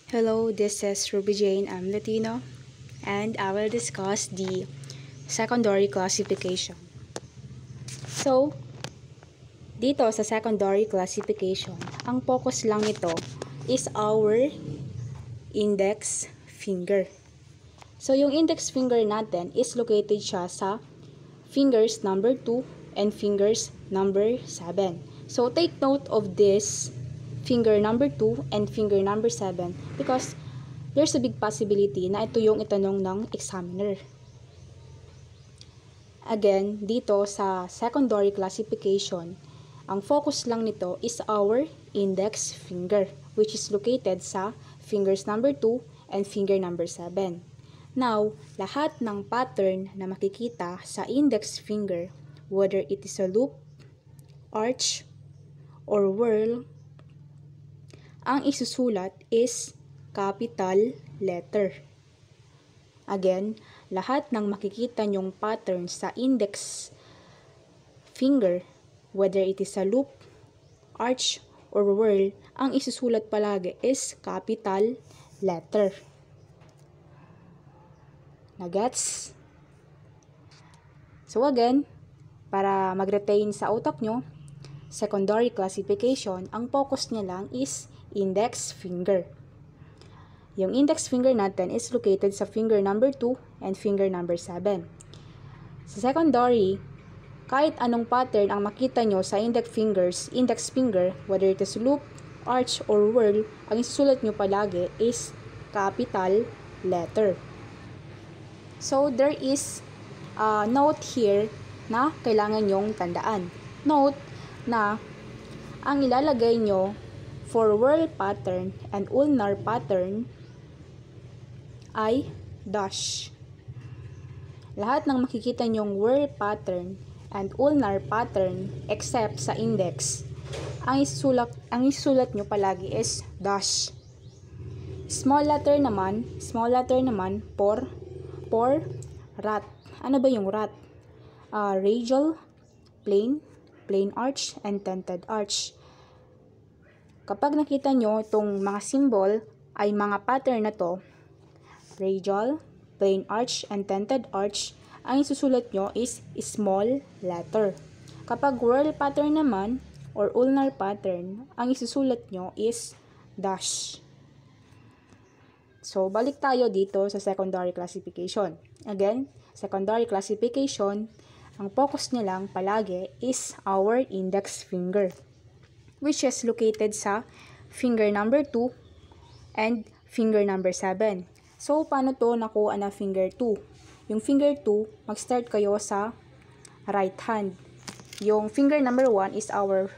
Hello, this is Ruby Jane. I'm Latino, and I will discuss the secondary classification. So, dito sa secondary classification, ang focus lang nito is our index finger. So, yung index finger natin is located siya sa fingers number 2 and fingers number 7. So, take note of this finger number 2 and finger number 7 because there's a big possibility na ito yung itanong ng examiner. Again, dito sa secondary classification, ang focus lang nito is our index finger, which is located sa fingers number 2 and finger number 7. Now, lahat ng pattern na makikita sa index finger, whether it is a loop, arch, or whirl, ang isusulat is capital letter. Again, lahat ng makikita nyong pattern sa index finger, whether it is a loop, arch, or whirl, ang isusulat palagi is capital letter. Nagets? So again, para mag-retain sa utak nyo, secondary classification, ang focus niya lang is index finger. Yung index finger natin is located sa finger number 2 and finger number 7. Sa secondary, kahit anong pattern ang makita nyo sa index finger, whether it is loop, arch, or whirl, ang isusulat nyo palagi is capital letter. So, there is a note here na kailangan nyong tandaan. Note na ang ilalagay nyo for whirl pattern and ulnar pattern ay dash. Lahat ng makikita nyong whirl pattern and ulnar pattern except sa index, ang isusulat nyo palagi is dash. Small letter naman for rat. Ano ba yung rat? Radial, plain arch, and tented arch. Kapag nakita nyo itong mga symbol ay mga pattern na to, radial, plain arch, and tented arch, ang isusulat nyo is small letter. Kapag whirl pattern naman, or ulnar pattern, ang isusulat nyo is dash. So, balik tayo dito sa secondary classification. Again, secondary classification, ang focus niya lang palagi is our index finger, which is located sa finger number 2 and finger number 7. So, paano to nakuha na finger 2? Yung finger 2, mag-start kayo sa right hand. Yung finger number 1 is our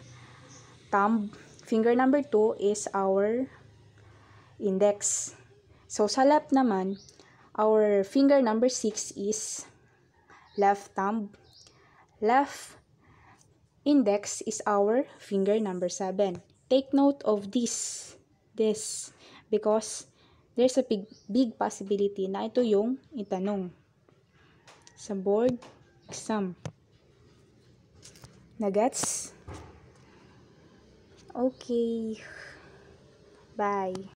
thumb. Finger number 2 is our index. So, sa left naman, our finger number 6 is left thumb. Left index is our finger number 7. Take note of this because there's a big possibility na ito yung itanong sa board exam. Nagets? Okay. Bye.